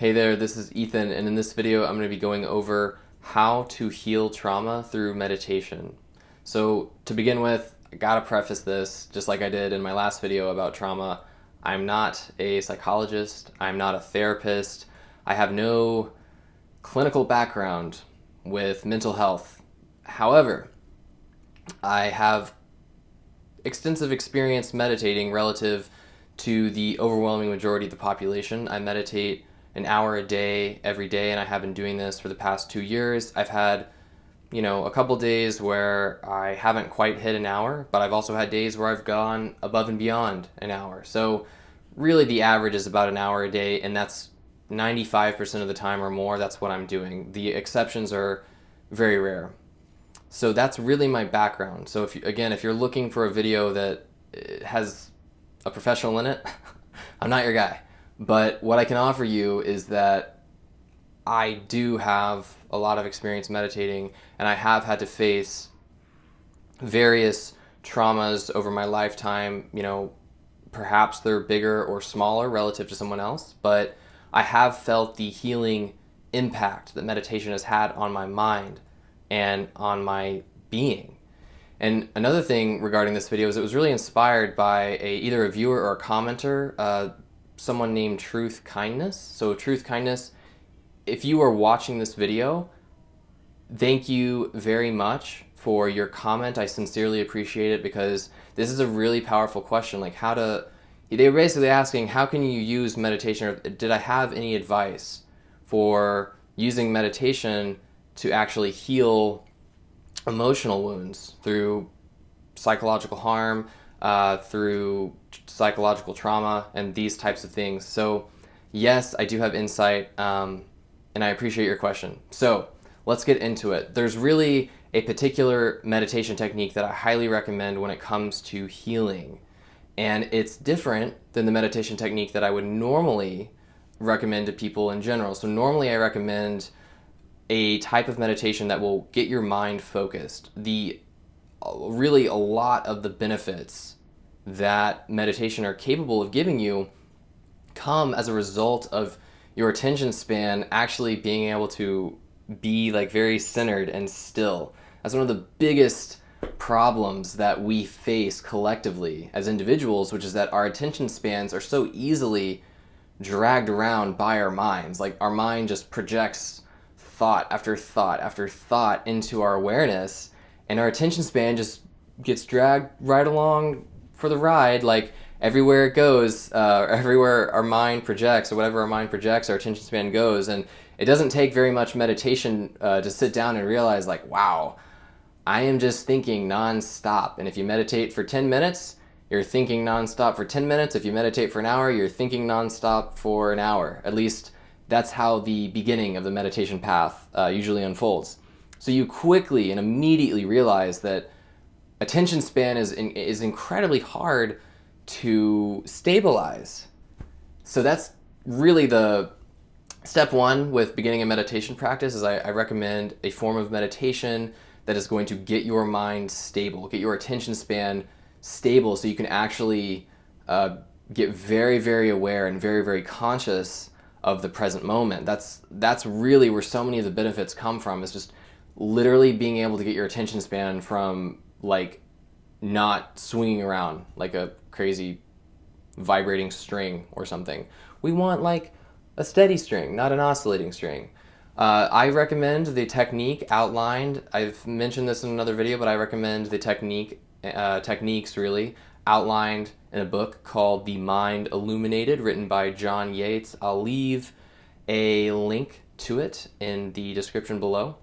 Hey there, this is Ethan, and in this video I'm going to be going over how to heal trauma through meditation. So to begin with, I gotta preface this, just like I did in my last video about trauma. I'm not a psychologist, I'm not a therapist, I have no clinical background with mental health. However, I have extensive experience meditating relative to the overwhelming majority of the population. I meditate an hour a day every day, and I have been doing this for the past 2 years. I've had, a couple days where I haven't quite hit an hour, but I've also had days where I've gone above and beyond an hour. So really the average is about an hour a day, and that's 95% of the time or more. That's what I'm doing. The exceptions are very rare. So that's really my background. So if you're looking for a video that has a professional in it, I'm not your guy. But what I can offer you is that I do have a lot of experience meditating, and I have had to face various traumas over my lifetime. Perhaps they're bigger or smaller relative to someone else, but I have felt the healing impact that meditation has had on my mind and on my being. And another thing regarding this video is it was really inspired by either a viewer or a commenter, someone named Truth Kindness. So Truth Kindness, if you are watching this video, thank you very much for your comment. I sincerely appreciate it, because this is a really powerful question. They were basically asking, how can you use meditation, or did I have any advice for using meditation to actually heal emotional wounds through psychological harm, through psychological trauma, and these types of things. So yes, I do have insight, and I appreciate your question. So let's get into it. There's really a particular meditation technique that I highly recommend when it comes to healing, and it's different than the meditation technique that I would normally recommend to people in general. So normally I recommend a type of meditation that will get your mind focused. Really a lot of the benefits that meditation are capable of giving you come as a result of your attention span actually being able to be very centered and still. That's one of the biggest problems that we face collectively as individuals, which is that our attention spans are so easily dragged around by our minds. Our mind just projects thought after thought after thought into our awareness, and our attention span just gets dragged right along for the ride. Everywhere it goes, everywhere our mind projects, or whatever our mind projects, our attention span goes. And it doesn't take very much meditation to sit down and realize, wow, I am just thinking nonstop. And if you meditate for 10 minutes, you're thinking nonstop for 10 minutes. If you meditate for an hour, you're thinking nonstop for an hour. At least that's how the beginning of the meditation path usually unfolds. So you quickly and immediately realize that attention span is incredibly hard to stabilize. So that's really the step one with beginning a meditation practice. Is I recommend a form of meditation that is going to get your mind stable, get your attention span stable, so you can actually get very, very aware and very, very conscious of the present moment. That's really where so many of the benefits come from, is just literally being able to get your attention span from not swinging around like a crazy vibrating string or something. We want a steady string, not an oscillating string. I recommend the technique outlined. I've mentioned this in another video, but I recommend the techniques really outlined in a book called The Mind Illuminated, written by John Yates. I'll leave a link to it in the description below.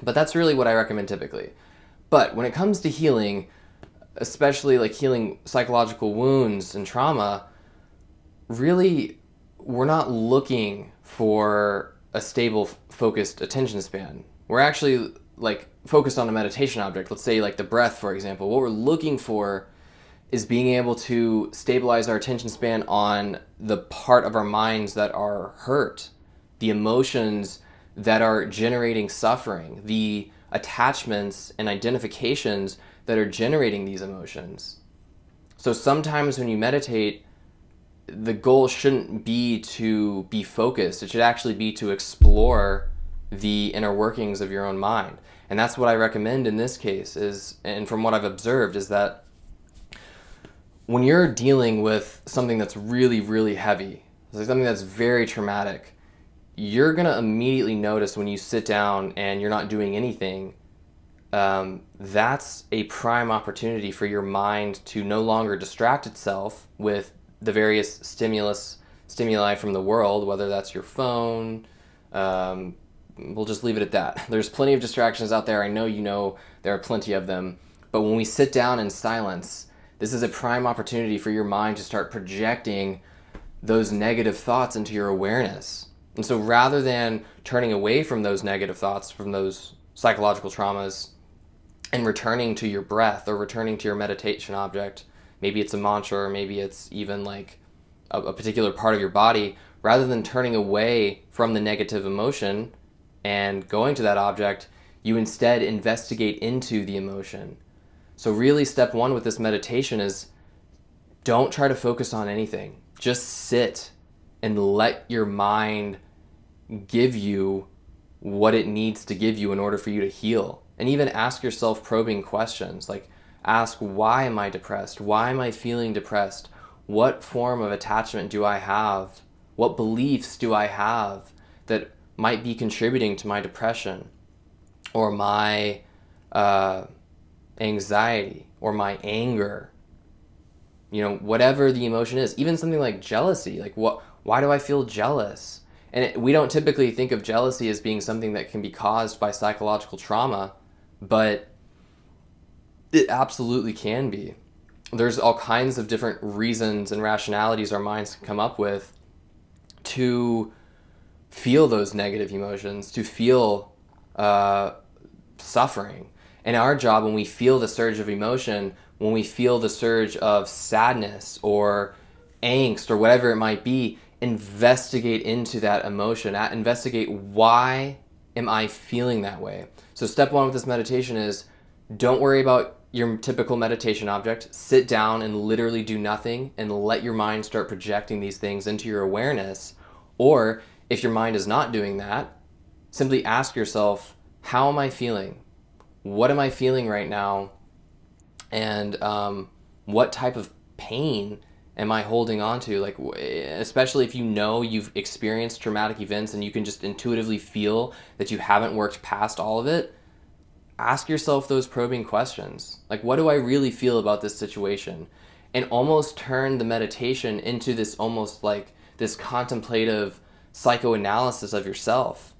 But that's really what I recommend typically. But when it comes to healing, especially healing psychological wounds and trauma, really we're not looking for a stable, focused attention span. We're actually focused on a meditation object. Let's say the breath, for example. What we're looking for is being able to stabilize our attention span on the part of our minds that are hurt, the emotions that are generating suffering, the attachments and identifications that are generating these emotions. So sometimes when you meditate, the goal shouldn't be to be focused. It should actually be to explore the inner workings of your own mind. And that's what I recommend in this case is, and from what I've observed, is that when you're dealing with something that's really, really heavy, something that's very traumatic, you're going to immediately notice when you sit down and you're not doing anything, that's a prime opportunity for your mind to no longer distract itself with the various stimuli from the world, whether that's your phone. We'll just leave it at that. There's plenty of distractions out there. I know you know there are plenty of them. But when we sit down in silence, this is a prime opportunity for your mind to start projecting those negative thoughts into your awareness. And so rather than turning away from those negative thoughts, from those psychological traumas, and returning to your breath or returning to your meditation object, maybe it's a mantra or maybe it's even like a particular part of your body, rather than turning away from the negative emotion and going to that object, you instead investigate into the emotion. So really step one with this meditation is don't try to focus on anything. Just sit and let your mind give you what it needs to give you in order for you to heal. And even ask yourself probing questions, like ask, why am I depressed? Why am I feeling depressed? What form of attachment do I have? What beliefs do I have that might be contributing to my depression or my anxiety or my anger? You know, whatever the emotion is, even something like jealousy, like why do I feel jealous? And we don't typically think of jealousy as being something that can be caused by psychological trauma, but it absolutely can be. There's all kinds of different reasons and rationalities our minds can come up with to feel those negative emotions, to feel suffering. And our job, when we feel the surge of emotion, when we feel the surge of sadness or angst or whatever it might be, investigate into that emotion. Investigate, why am I feeling that way? So step one with this meditation is don't worry about your typical meditation object. Sit down and literally do nothing and let your mind start projecting these things into your awareness. Or if your mind is not doing that, simply ask yourself, how am I feeling? What am I feeling right now? And what type of pain am I holding on to? Like, especially if you know you've experienced traumatic events and you can just intuitively feel that you haven't worked past all of it, ask yourself those probing questions. Like, what do I really feel about this situation? And almost turn the meditation into this almost like this contemplative psychoanalysis of yourself.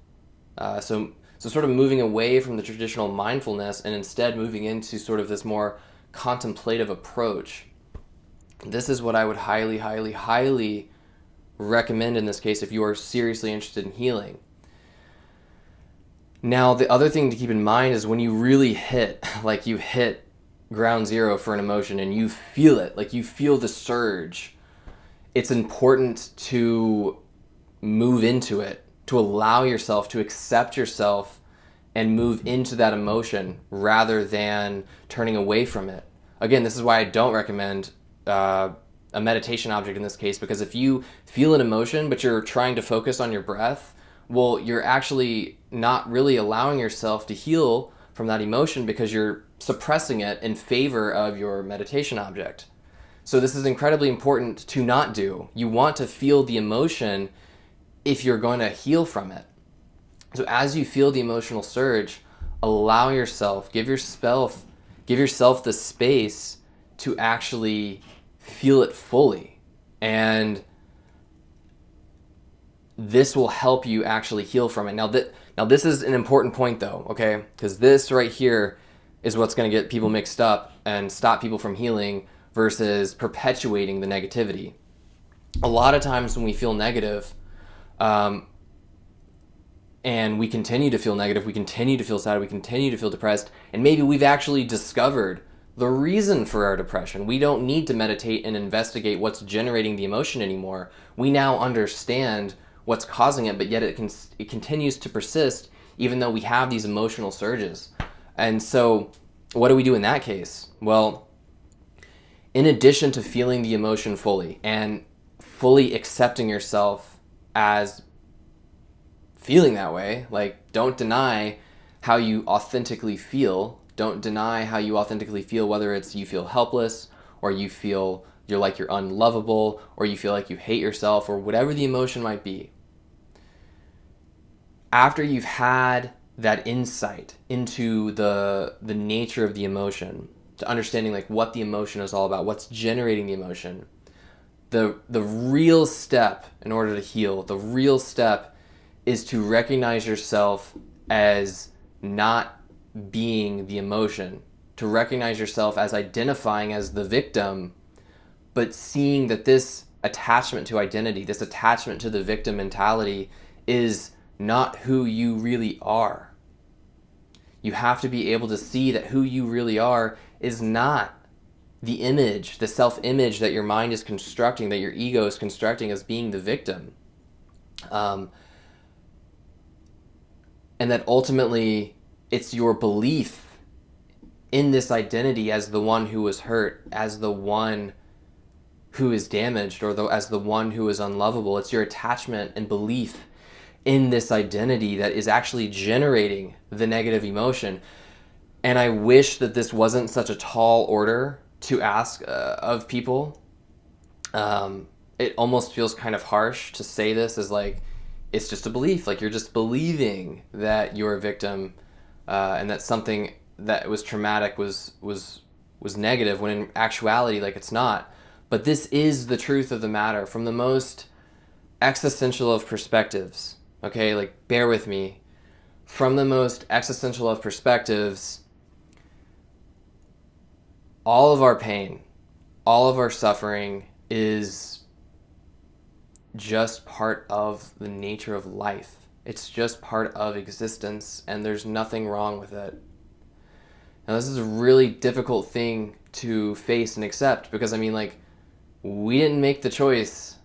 So sort of moving away from the traditional mindfulness and instead moving into sort of this more contemplative approach. This is what I would highly, highly, highly recommend in this case if you are seriously interested in healing. Now, the other thing to keep in mind is when you really hit ground zero for an emotion and you feel it, like you feel the surge, it's important to move into it, to allow yourself to accept yourself and move into that emotion rather than turning away from it. Again, this is why I don't recommend a meditation object in this case, because if you feel an emotion but you're trying to focus on your breath, well, you're actually not really allowing yourself to heal from that emotion because you're suppressing it in favor of your meditation object. So this is incredibly important to not do. You want to feel the emotion if you're going to heal from it. So as you feel the emotional surge, allow yourself, give yourself the space to actually feel it fully. And this will help you actually heal from it. Now this is an important point though, okay? Because this right here is what's going to get people mixed up and stop people from healing versus perpetuating the negativity. A lot of times when we feel negative, and we continue to feel negative, we continue to feel sad, we continue to feel depressed, and maybe we've actually discovered the reason for our depression. We don't need to meditate and investigate what's generating the emotion anymore. We now understand what's causing it, but yet it continues to persist even though we have these emotional surges. And so what do we do in that case? Well, in addition to feeling the emotion fully and fully accepting yourself as feeling that way. Like, don't deny how you authentically feel. Don't deny how you authentically feel, whether it's you feel helpless, or you feel you're unlovable, or you feel like you hate yourself, or whatever the emotion might be. After you've had that insight into the nature of the emotion, to understanding like what the emotion is all about, what's generating the emotion, the real step in order to heal, the real step is to recognize yourself as not being the emotion, to recognize yourself as identifying as the victim, but seeing that this attachment to identity, this attachment to the victim mentality is not who you really are. You have to be able to see that who you really are is not the image, the self-image that your mind is constructing, that your ego is constructing as being the victim. And that ultimately it's your belief in this identity as the one who was hurt, as the one who is damaged, or as the one who is unlovable. It's your attachment and belief in this identity that is actually generating the negative emotion. And I wish that this wasn't such a tall order to ask of people. It almost feels kind of harsh to say this as like, it's just a belief. Like, you're just believing that you're a victim, and that something that was traumatic was negative, when in actuality, like, it's not. But this is the truth of the matter from the most existential of perspectives. Okay, like, bear with me. From the most existential of perspectives, all of our pain, all of our suffering is just part of the nature of life. It's just part of existence, and there's nothing wrong with it. Now, this is a really difficult thing to face and accept, because, I mean, like, we didn't make the choice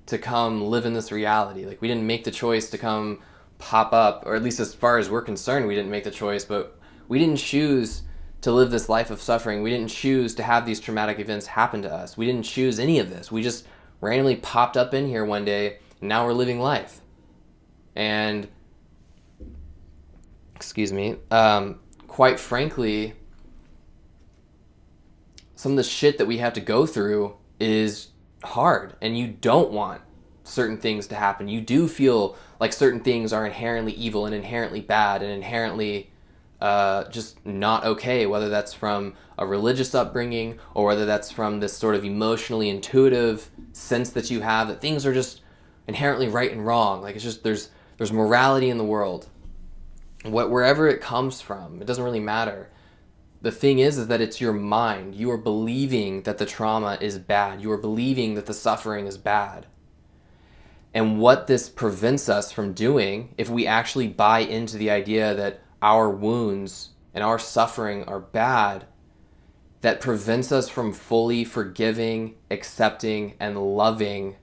to come live in this reality. Like, we didn't make the choice to come pop up, or at least as far as we're concerned, we didn't make the choice, but we didn't choose to live this life of suffering. We didn't choose to have these traumatic events happen to us. We didn't choose any of this. We just randomly popped up in here one day, and now we're living life. And, excuse me, quite frankly, some of the shit that we have to go through is hard, and you don't want certain things to happen. You do feel like certain things are inherently evil and inherently bad and inherently just not okay, whether that's from a religious upbringing or whether that's from this sort of emotionally intuitive sense that you have that things are just inherently right and wrong. Like, it's just there's morality in the world. Wherever it comes from, it doesn't really matter. The thing is that it's your mind. You are believing that the trauma is bad. You are believing that the suffering is bad. And what this prevents us from doing, if we actually buy into the idea that our wounds and our suffering are bad, that prevents us from fully forgiving, accepting, and loving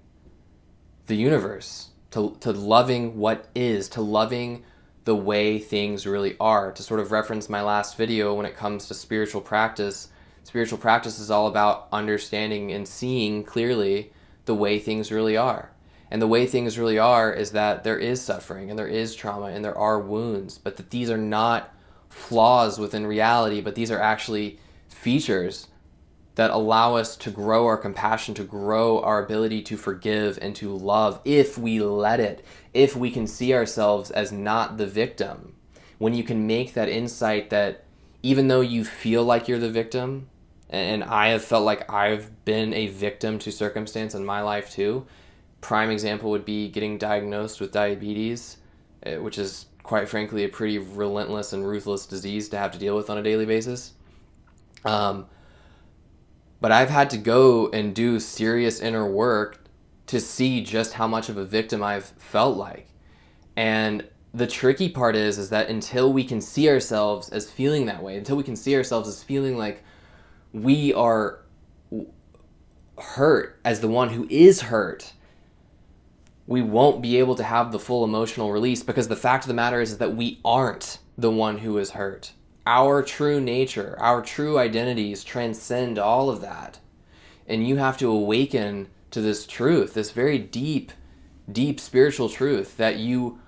the universe, to loving what is, to loving the way things really are. To sort of reference my last video when it comes to spiritual practice is all about understanding and seeing clearly the way things really are. And the way things really are is that there is suffering and there is trauma and there are wounds, but that these are not flaws within reality, but these are actually features that allow us to grow our compassion, to grow our ability to forgive and to love, if we let it, if we can see ourselves as not the victim. When you can make that insight that even though you feel like you're the victim, and I have felt like I've been a victim to circumstance in my life too. Prime example would be getting diagnosed with diabetes, which is quite frankly a pretty relentless and ruthless disease to have to deal with on a daily basis. But I've had to go and do serious inner work to see just how much of a victim I've felt like. And the tricky part is that until we can see ourselves as feeling that way, until we can see ourselves as feeling like we are hurt as the one who is hurt, we won't be able to have the full emotional release, because the fact of the matter is that we aren't the one who is hurt. Our true nature, our true identities transcend all of that. And you have to awaken to this truth, this very deep, deep spiritual truth that you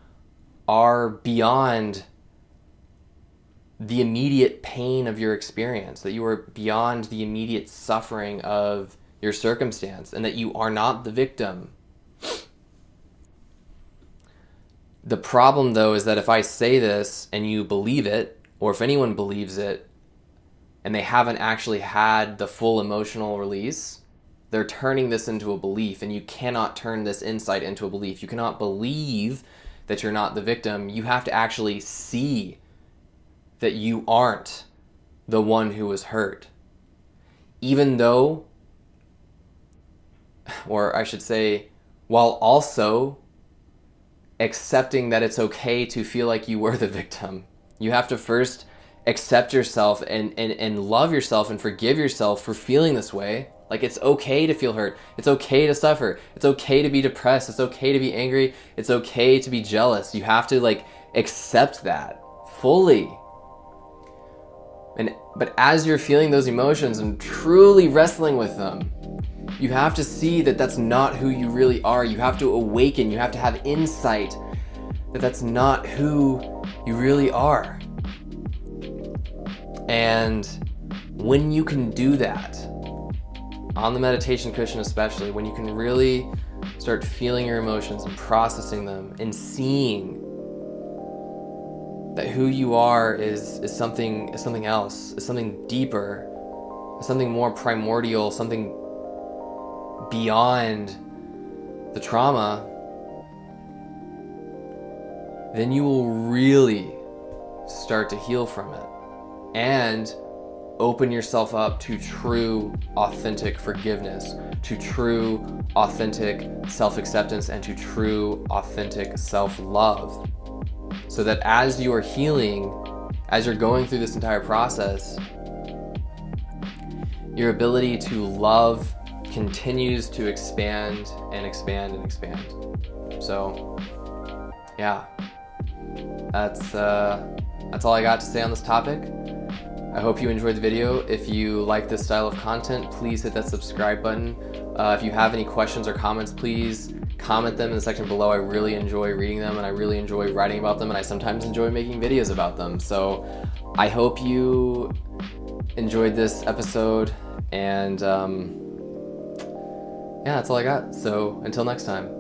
are beyond the immediate pain of your experience, that you are beyond the immediate suffering of your circumstance, and that you are not the victim. The problem, though, is that if I say this and you believe it, or if anyone believes it, and they haven't actually had the full emotional release, they're turning this into a belief, and you cannot turn this insight into a belief. You cannot believe that you're not the victim. You have to actually see that you aren't the one who was hurt. Even though, or I should say, while also accepting that it's okay to feel like you were the victim. You have to first accept yourself and love yourself and forgive yourself for feeling this way. Like, it's okay to feel hurt. It's okay to suffer. It's okay to be depressed. It's okay to be angry. It's okay to be jealous. You have to accept that fully. But as you're feeling those emotions and truly wrestling with them, you have to see that that's not who you really are. You have to awaken. You have to have insight that that's not who you really are. And when you can do that, on the meditation cushion especially, when you can really start feeling your emotions and processing them and seeing that who you are is something else, is something deeper, is something more primordial, something beyond the trauma, then you will really start to heal from it and open yourself up to true, authentic forgiveness, to true, authentic self-acceptance, and to true, authentic self-love. So that as you are healing, as you're going through this entire process, your ability to love continues to expand and expand and expand. So, yeah, that's all I got to say on this topic. I hope you enjoyed the video. If you like this style of content, please hit that subscribe button. If you have any questions or comments, please comment them in the section below. I really enjoy reading them, and I really enjoy writing about them, and I sometimes enjoy making videos about them. So I hope you enjoyed this episode, and yeah, that's all I got. So until next time.